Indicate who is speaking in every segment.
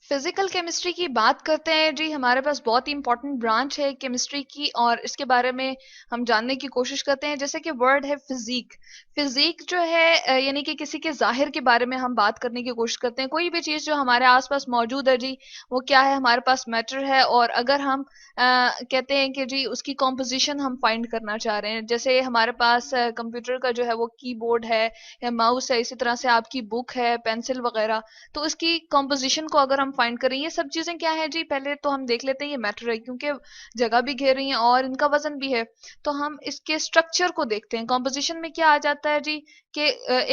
Speaker 1: Physical chemistry की बात करते हैं जी। हमारे पास बहुत ही इंपॉर्टेंट ब्रांच है केमिस्ट्री की और इसके बारे में हम जानने की कोशिश करते हैं। जैसे कि वर्ड है फिजिक। फिजिक जो है यानी कि किसी के जाहिर के बारे में हम बात करने की कोशिश करते हैं। कोई भी चीज जो हमारे आसपास मौजूद है जी, वो क्या है, हमारे पास मैटर है। और अगर हम कहते हैं कि जी उसकी कॉम्पोजिशन हम फाइंड करना चाह रहे हैं, जैसे हमारे पास कंप्यूटर का जो है वो कीबोर्ड है या माउस है, इसी तरह से आपकी बुक है, पेंसिल वगैरह। तो इसकी कॉम्पोजिशन को अगर हम फाइंड करें, ये सब चीजें क्या है जी, पहले तो हम देख लेते हैं ये मैटर है क्योंकि जगह भी घेर रही है और इनका वजन भी है। तो हम इसके स्ट्रक्चर को देखते हैं। कॉम्पोजिशन में क्या आ जाता है जी कि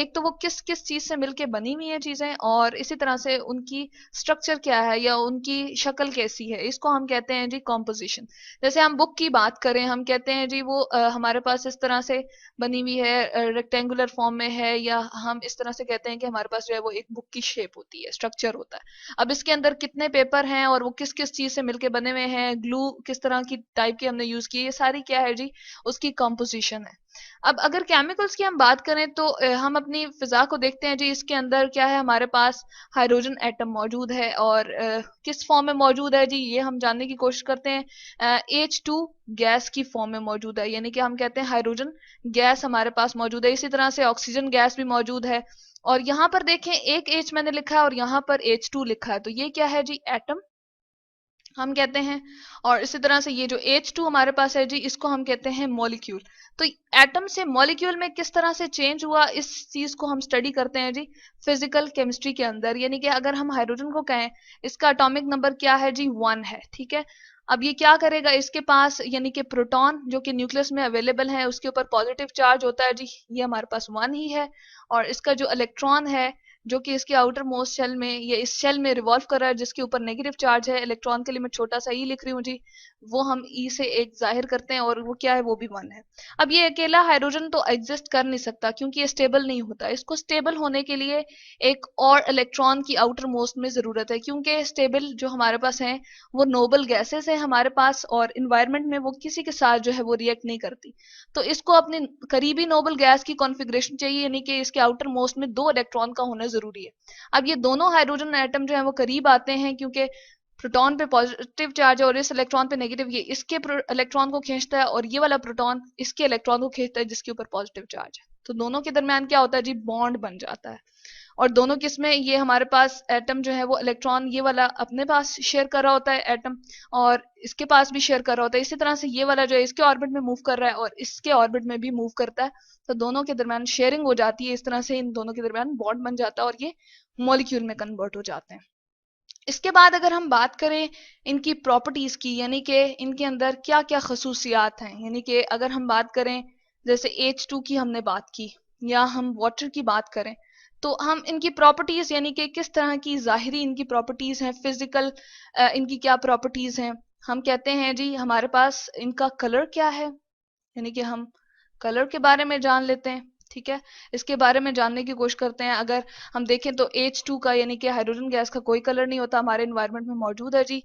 Speaker 1: एक तो वो किस किस चीज से मिलके बनी हुई है चीजें, और इसी तरह से उनकी स्ट्रक्चर क्या है या उनकी शक्ल कैसी है, इसको हम कहते हैं जी कॉम्पोजिशन। जैसे हम बुक की बात करें, हम कहते हैं जी वो हमारे पास इस तरह से बनी हुई है, रेक्टेंगुलर फॉर्म में है, या हम इस तरह से कहते हैं कि हमारे पास जो है वो एक बुक की शेप होती है, स्ट्रक्चर होता है। अब इसके अंदर कितने पेपर हैं और वो किस किस चीज से मिलके बने हुए हैं, ग्लू किस तरह की टाइप की हमने यूज की, ये सारी क्या है जी, उसकी कंपोजिशन है। अब अगर केमिकल्स की हम बात करें तो हम अपनी फिजा को देखते हैं जी। इसके अंदर क्या है, हमारे पास हाइड्रोजन एटम मौजूद है और किस फॉर्म में मौजूद है जी, ये हम जानने की कोशिश करते हैं। H2 गैस की फॉर्म में मौजूद है, यानी कि हम कहते हैं हाइड्रोजन गैस हमारे पास मौजूद है। इसी तरह से ऑक्सीजन गैस भी मौजूद है। और यहाँ पर देखें, एक H मैंने लिखा है और यहाँ पर H2 लिखा है, तो ये क्या है जी, एटम हम कहते हैं। और इसी तरह से ये जो H2 हमारे पास है जी, इसको हम कहते हैं मॉलिक्यूल। तो एटम से मॉलिक्यूल में किस तरह से चेंज हुआ, इस चीज को हम स्टडी करते हैं जी फिजिकल केमिस्ट्री के अंदर। यानी कि अगर हम हाइड्रोजन को कहें, इसका एटॉमिक नंबर क्या है जी, 1 है, ठीक है। अब ये क्या करेगा, इसके पास यानी कि प्रोटॉन जो कि न्यूक्लियस में अवेलेबल है, उसके ऊपर पॉजिटिव चार्ज होता है जी, ये हमारे पास 1 ही है। और इसका जो इलेक्ट्रॉन है, जो कि इसके आउटर मोस्ट शेल में, ये इस शेल में रिवॉल्व कर रहा है, जिसके ऊपर नेगेटिव चार्ज है। इलेक्ट्रॉन के लिए मैं छोटा सा ई लिख रही हूँ जी, वो हम ई से एक जाहिर करते हैं, और वो क्या है, वो भी 1 है। अब ये अकेला हाइड्रोजन तो एग्जिस्ट कर नहीं सकता क्योंकि ये स्टेबल नहीं होता। इसको स्टेबल होने के लिए एक और इलेक्ट्रॉन की आउटर मोस्ट में जरूरत है, क्योंकि स्टेबल जो हमारे पास है वो नोबल गैसेस है हमारे पास, और इन्वायरमेंट में वो किसी के साथ जो है वो रिएक्ट नहीं करती। तो इसको अपने करीबी नोबल गैस की कॉन्फ़िगरेशन चाहिए, यानी कि इसके आउटर मोस्ट में 2 इलेक्ट्रॉन का होना जरूरी है। अब ये दोनों हाइड्रोजन एटम जो है वो करीब आते हैं, क्योंकि प्रोटॉन पे पॉजिटिव चार्ज है और इस इलेक्ट्रॉन पे नेगेटिव। ये इसके इलेक्ट्रॉन को खींचता है और ये वाला प्रोटॉन इसके इलेक्ट्रॉन को खींचता है जिसके ऊपर पॉजिटिव चार्ज है। तो दोनों के दरमियान क्या होता है जी, बॉन्ड बन जाता है। और दोनों किसमें, ये हमारे पास एटम जो है वो इलेक्ट्रॉन ये वाला अपने पास शेयर कर रहा होता है एटम, और इसके पास भी शेयर कर रहा होता है। इसी तरह से ये वाला जो है इसके ऑर्बिट में मूव कर रहा है और इसके ऑर्बिट में भी मूव करता है। तो दोनों के दरमियान शेयरिंग हो जाती है, इस तरह से इन दोनों के दरमियान बॉन्ड बन जाता है और ये मॉलिक्यूल में कन्वर्ट हो जाते हैं। इसके बाद अगर हम बात करें इनकी प्रॉपर्टीज की, यानी कि इनके अंदर क्या क्या खसूसियात हैं, यानी कि अगर हम बात करें, जैसे H2 की हमने बात की, या हम वाटर की बात करें, तो हम इनकी प्रॉपर्टीज यानी कि किस तरह की जाहिरी इनकी प्रॉपर्टीज हैं, फिजिकल इनकी क्या प्रॉपर्टीज हैं। हम कहते हैं जी हमारे पास इनका कलर क्या है, यानी कि हम कलर के बारे में जान लेते हैं, ठीक है। इसके बारे में जानने की कोशिश करते हैं। अगर हम देखें तो H2 का यानी कि हाइड्रोजन गैस का कोई कलर नहीं होता, हमारे इन्वायरमेंट में मौजूद है जी।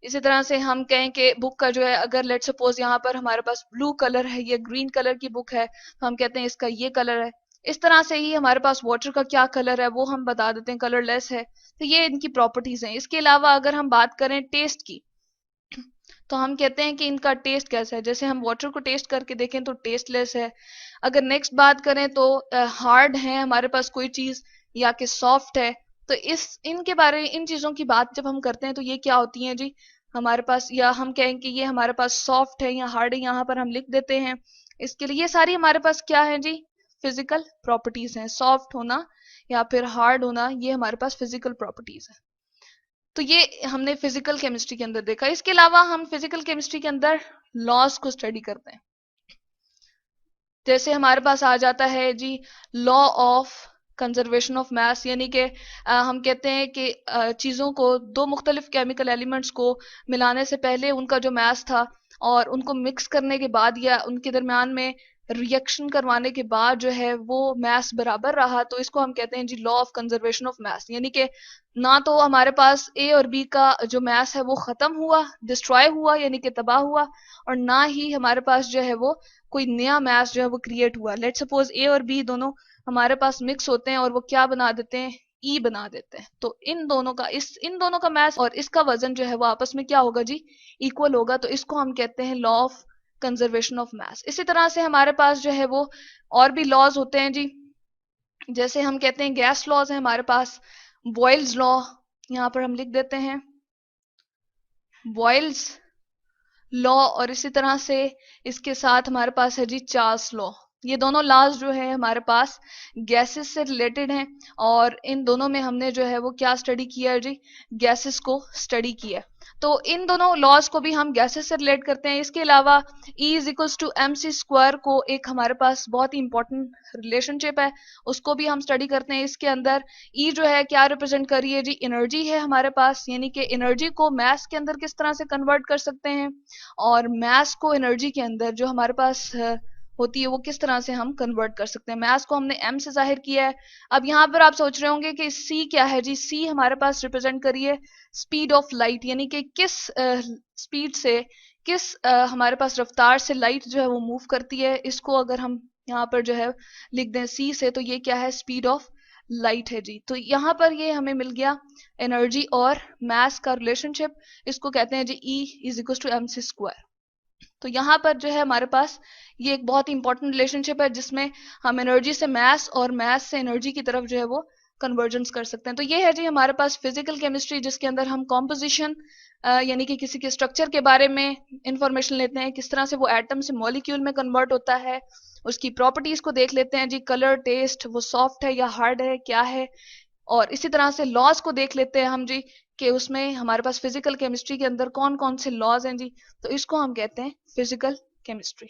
Speaker 1: इसी तरह से हम कहें कि बुक का जो है, अगर लेट सपोज यहाँ पर हमारे पास ब्लू कलर है, ये ग्रीन कलर की बुक है, तो हम कहते हैं इसका ये कलर है। इस तरह से ही हमारे पास वाटर का क्या कलर है वो हम बता देते हैं, कलरलेस है। तो ये इनकी प्रॉपर्टीज हैं। इसके अलावा अगर हम बात करें टेस्ट की, तो हम कहते हैं कि इनका टेस्ट कैसा है। जैसे हम वाटर को टेस्ट करके देखें तो टेस्टलेस है। अगर नेक्स्ट बात करें तो हार्ड है हमारे पास कोई चीज, या कि सॉफ्ट है। तो इस इनके बारे इन चीजों की बात जब हम करते हैं तो ये क्या होती हैं जी, हमारे पास, या हम कहें कि ये हमारे पास सॉफ्ट है या हार्ड है, यहाँ पर हम लिख देते हैं। इसके लिए ये सारी हमारे पास क्या है जी, फिजिकल प्रॉपर्टीज हैं। सॉफ्ट होना या फिर हार्ड होना, ये हमारे पास फिजिकल प्रॉपर्टीज है। तो ये हमने फिजिकल केमिस्ट्री के अंदर देखा। इसके अलावा हम फिजिकल केमिस्ट्री के अंदर लॉज को स्टडी करते हैं। जैसे हमारे पास आ जाता है जी law of conservation of mass, यानी कि हम कहते हैं कि चीज़ों को, दो मुख्तलिफ केमिकल एलिमेंट्स को मिलाने से पहले उनका जो मास था, और उनको मिक्स करने के बाद या उनके दरमियान में रिएक्शन करवाने के बाद जो है वो मास बराबर रहा, तो इसको हम कहते हैं जी law of conservation of mass. यानी कि ना तो हमारे पास ए और बी का जो मास है वो खत्म हुआ, डिस्ट्रॉय हुआ, यानी कि तबाह हुआ, और ना ही हमारे पास जो है वो कोई नया मैच जो है वो क्रिएट हुआ। लेट सपोज ए और बी दोनों हमारे पास मिक्स होते हैं और वो क्या बना देते हैं, ई बना देते हैं। तो इन दोनों का मास और इसका वजन जो है वो आपस में क्या होगा जी, इक्वल होगा। तो इसको हम कहते हैं लॉ ऑफ कंजर्वेशन ऑफ मास। इसी तरह से हमारे पास जो है वो और भी लॉज होते हैं जी, जैसे हम कहते हैं गैस लॉज है हमारे पास, बॉयल्स लॉ, यहां पर हम लिख देते हैं बॉयल्स लॉ, और इसी तरह से इसके साथ हमारे पास है जी चार्ल्स लॉ। ये दोनों लॉज जो है हमारे पास गैसेस से रिलेटेड हैं, और इन दोनों में हमने जो है वो क्या स्टडी किया है जी, गैसेस को स्टडी किया है। तो इन दोनों लॉज को भी हम गैसेस से रिलेट करते हैं। इसके अलावा E is equals to M C square को एक हमारे पास बहुत ही इंपॉर्टेंट रिलेशनशिप है, उसको भी हम स्टडी करते हैं। इसके अंदर E जो है क्या रिप्रेजेंट कर रही है जी, एनर्जी है हमारे पास, यानी कि एनर्जी को मैस के अंदर किस तरह से कन्वर्ट कर सकते हैं, और मैस को एनर्जी के अंदर जो हमारे पास होती है वो किस तरह से हम कन्वर्ट कर सकते हैं। मैस को हमने एम से जाहिर किया है। अब यहाँ पर आप सोच रहे होंगे कि सी क्या है जी, सी हमारे पास रिप्रेजेंट करिए स्पीड ऑफ लाइट, यानी कि किस स्पीड से, किस हमारे पास रफ्तार से लाइट जो है वो मूव करती है। इसको अगर हम यहाँ पर जो है लिख दें सी से, तो ये क्या है, स्पीड ऑफ लाइट है जी। तो यहाँ पर ये हमें मिल गया एनर्जी और मास का रिलेशनशिप, इसको कहते हैं जी E is equal to M C square. तो यहाँ पर जो है हमारे पास ये एक बहुत ही इंपॉर्टेंट रिलेशनशिप है, जिसमें हम एनर्जी से मास और मास से एनर्जी की तरफ जो है वो कन्वर्जेंस कर सकते हैं। तो ये है जी हमारे पास फिजिकल केमिस्ट्री, जिसके अंदर हम कॉम्पोजिशन यानी कि किसी के स्ट्रक्चर के बारे में इंफॉर्मेशन लेते हैं, किस तरह से वो एटम से मॉलिक्यूल में कन्वर्ट होता है, उसकी प्रॉपर्टीज को देख लेते हैं जी, कलर, टेस्ट, वो सॉफ्ट है या हार्ड है, क्या है, और इसी तरह से लॉज को देख लेते हैं हम जी, कि उसमें हमारे पास फिजिकल केमिस्ट्री के अंदर कौन कौन से लॉज हैं जी। तो इसको हम कहते हैं फिजिकल केमिस्ट्री।